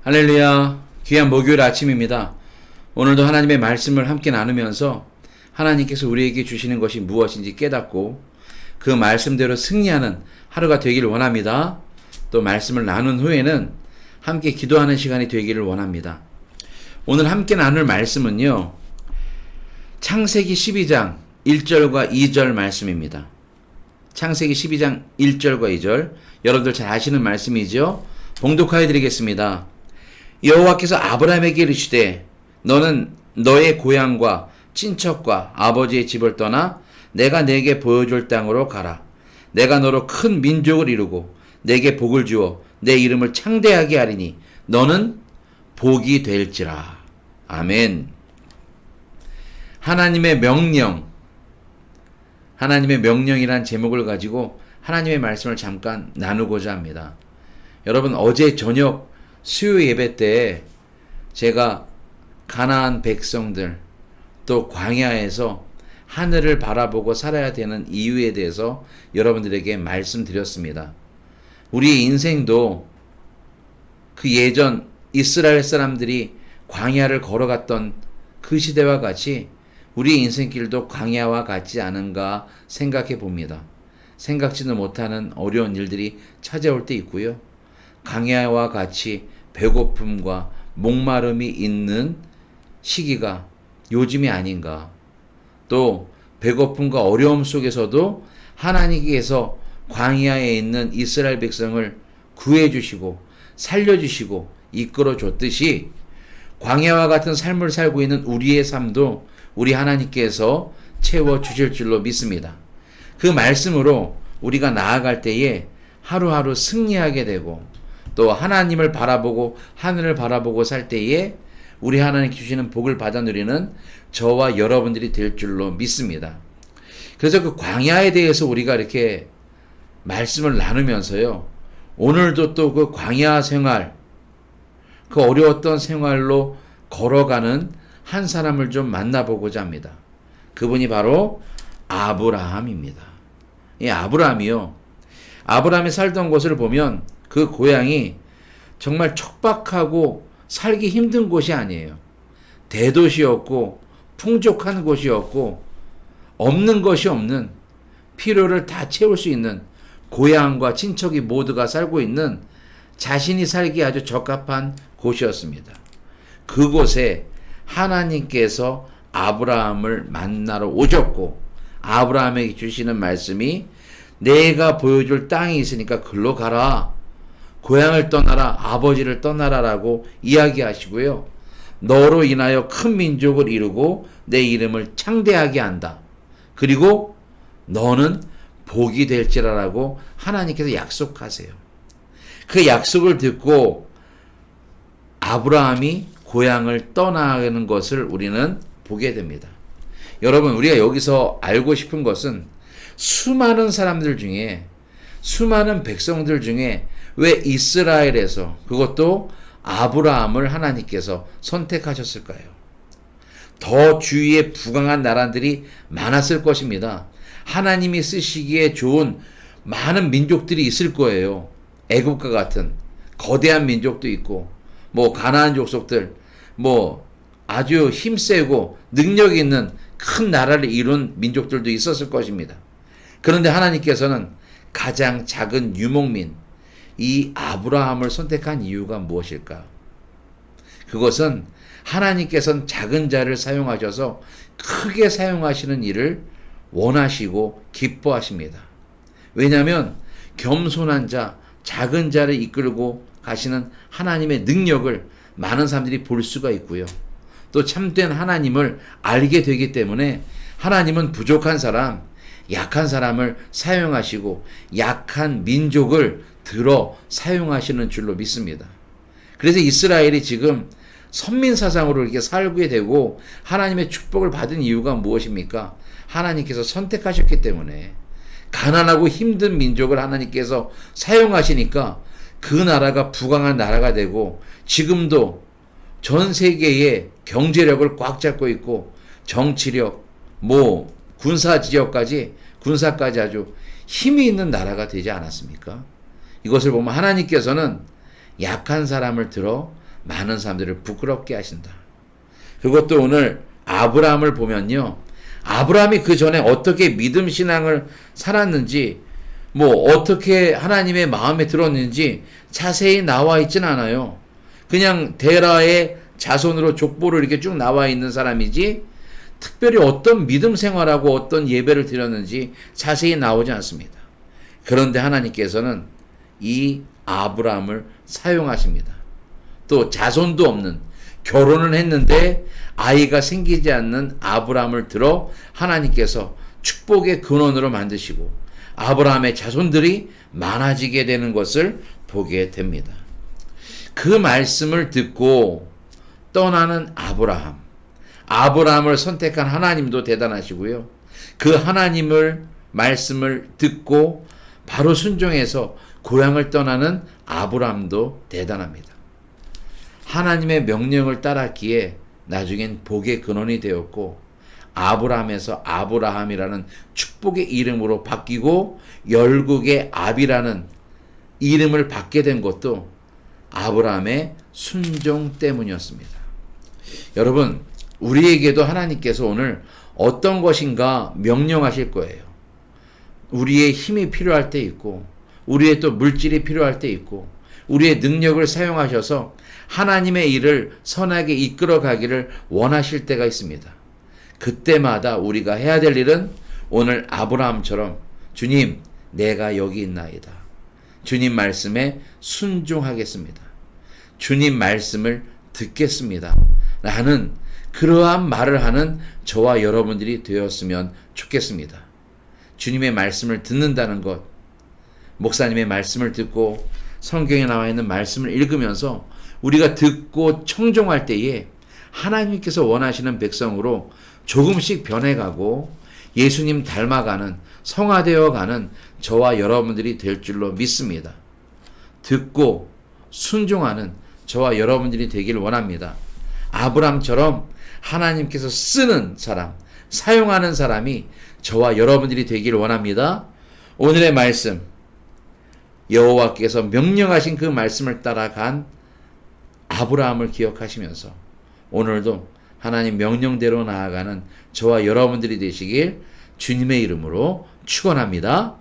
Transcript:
할렐루야, 귀한 목요일 아침입니다. 오늘도 하나님의 말씀을 함께 나누면서 하나님께서 우리에게 주시는 것이 무엇인지 깨닫고 그 말씀대로 승리하는 하루가 되기를 원합니다. 또 말씀을 나눈 후에는 함께 기도하는 시간이 되기를 원합니다. 오늘 함께 나눌 말씀은요, 창세기 12장 1절과 2절 말씀입니다. 창세기 12장 1절과 2절, 여러분들 잘 아시는 말씀이죠? 봉독하여 드리겠습니다. 여호와께서 아브라함에게 이르시되 너는 너의 고향과 친척과 아버지의 집을 떠나 내가 네게 보여줄 땅으로 가라. 내가 너로 큰 민족을 이루고 네게 복을 주어 내 이름을 창대하게 하리니 너는 복이 될지라. 아멘. 하나님의 명령이란 제목을 가지고 하나님의 말씀을 잠깐 나누고자 합니다. 여러분, 어제 저녁 수요 예배 때 제가 가나안 백성들 또 광야에서 하늘을 바라보고 살아야 되는 이유에 대해서 여러분들에게 말씀드렸습니다. 우리의 인생도 그 예전 이스라엘 사람들이 광야를 걸어갔던 그 시대와 같이 우리의 인생길도 광야와 같지 않은가 생각해 봅니다. 생각지도 못하는 어려운 일들이 찾아올 때 있고요. 광야와 같이 배고픔과 목마름이 있는 시기가 요즘이 아닌가. 또 배고픔과 어려움 속에서도 하나님께서 광야에 있는 이스라엘 백성을 구해주시고 살려주시고 이끌어줬듯이 광야와 같은 삶을 살고 있는 우리의 삶도 우리 하나님께서 채워주실 줄로 믿습니다. 그 말씀으로 우리가 나아갈 때에 하루하루 승리하게 되고 또 하나님을 바라보고 하늘을 바라보고 살 때에 우리 하나님 주시는 복을 받아 누리는 저와 여러분들이 될 줄로 믿습니다. 그래서 그 광야에 대해서 우리가 이렇게 말씀을 나누면서요, 오늘도 또 그 광야 생활, 그 어려웠던 생활로 걸어가는 한 사람을 좀 만나보고자 합니다. 그분이 바로 아브라함입니다. 이 아브라함이요, 아브라함이 살던 곳을 보면 그 고향이 정말 척박하고 살기 힘든 곳이 아니에요. 대도시였고 풍족한 곳이었고 없는 것이 없는, 필요를 다 채울 수 있는 고향과 친척이 모두가 살고 있는 자신이 살기 아주 적합한 곳이었습니다. 그곳에 하나님께서 아브라함을 만나러 오셨고 아브라함에게 주시는 말씀이 내가 보여줄 땅이 있으니까 글로 가라. 고향을 떠나라, 아버지를 떠나라라고 이야기하시고요. 너로 인하여 큰 민족을 이루고 내 이름을 창대하게 한다. 그리고 너는 복이 될지라라고 하나님께서 약속하세요. 그 약속을 듣고 아브라함이 고향을 떠나가는 것을 우리는 보게 됩니다. 여러분, 우리가 여기서 알고 싶은 것은 수많은 사람들 중에, 수많은 백성들 중에 왜 이스라엘에서, 그것도 아브라함을 하나님께서 선택하셨을까요? 더 주위에 부강한 나라들이 많았을 것입니다. 하나님이 쓰시기에 좋은 많은 민족들이 있을 거예요. 애국과 같은 거대한 민족도 있고, 가나안 족속들, 아주 힘세고 능력이 있는 큰 나라를 이룬 민족들도 있었을 것입니다. 그런데 하나님께서는 가장 작은 유목민, 이 아브라함을 선택한 이유가 무엇일까? 그것은 하나님께서는 작은 자를 사용하셔서 크게 사용하시는 일을 원하시고 기뻐하십니다. 왜냐하면 겸손한 자, 작은 자를 이끌고 가시는 하나님의 능력을 많은 사람들이 볼 수가 있고요. 또 참된 하나님을 알게 되기 때문에 하나님은 부족한 사람, 약한 사람을 사용하시고 약한 민족을 들어 사용하시는 줄로 믿습니다. 그래서 이스라엘이 지금 선민사상으로 이렇게 살게 되고 하나님의 축복을 받은 이유가 무엇입니까? 하나님께서 선택하셨기 때문에. 가난하고 힘든 민족을 하나님께서 사용하시니까 그 나라가 부강한 나라가 되고 지금도 전 세계의 경제력을 꽉 잡고 있고 정치력, 군사까지 아주 힘이 있는 나라가 되지 않았습니까? 이것을 보면 하나님께서는 약한 사람을 들어 많은 사람들을 부끄럽게 하신다. 그것도 오늘 아브라함을 보면요. 아브라함이 그 전에 어떻게 믿음 신앙을 살았는지, 어떻게 하나님의 마음에 들었는지 자세히 나와 있진 않아요. 그냥 데라의 자손으로 족보를 이렇게 쭉 나와 있는 사람이지, 특별히 어떤 믿음 생활하고 어떤 예배를 드렸는지 자세히 나오지 않습니다. 그런데 하나님께서는 이 아브라함을 사용하십니다. 또 자손도 없는, 결혼을 했는데 아이가 생기지 않는 아브라함을 들어 하나님께서 축복의 근원으로 만드시고 아브라함의 자손들이 많아지게 되는 것을 보게 됩니다. 그 말씀을 듣고 떠나는 아브라함을 선택한 하나님도 대단하시고요. 그 하나님을 말씀을 듣고 바로 순종해서 고향을 떠나는 아브라함도 대단합니다. 하나님의 명령을 따랐기에 나중엔 복의 근원이 되었고 아브라함에서 아브라함이라는 축복의 이름으로 바뀌고 열국의 압이라는 이름을 받게 된 것도 아브라함의 순종 때문이었습니다. 여러분, 우리에게도 하나님께서 오늘 어떤 것인가 명령하실 거예요. 우리의 힘이 필요할 때 있고 우리의 또 물질이 필요할 때 있고 우리의 능력을 사용하셔서 하나님의 일을 선하게 이끌어 가기를 원하실 때가 있습니다. 그때마다 우리가 해야 될 일은 오늘 아브라함처럼 주님, 내가 여기 있나이다. 주님 말씀에 순종하겠습니다. 주님 말씀을 듣겠습니다. 라는 그러한 말을 하는 저와 여러분들이 되었으면 좋겠습니다. 주님의 말씀을 듣는다는 것, 목사님의 말씀을 듣고 성경에 나와 있는 말씀을 읽으면서 우리가 듣고 청종할 때에 하나님께서 원하시는 백성으로 조금씩 변해가고 예수님 닮아가는, 성화되어가는 저와 여러분들이 될 줄로 믿습니다. 듣고 순종하는 저와 여러분들이 되길 원합니다. 아브람처럼 하나님께서 쓰는 사람, 사용하는 사람이 저와 여러분들이 되길 원합니다. 오늘의 말씀, 여호와께서 명령하신 그 말씀을 따라간 아브라함을 기억하시면서 오늘도 하나님 명령대로 나아가는 저와 여러분들이 되시길 주님의 이름으로 축원합니다.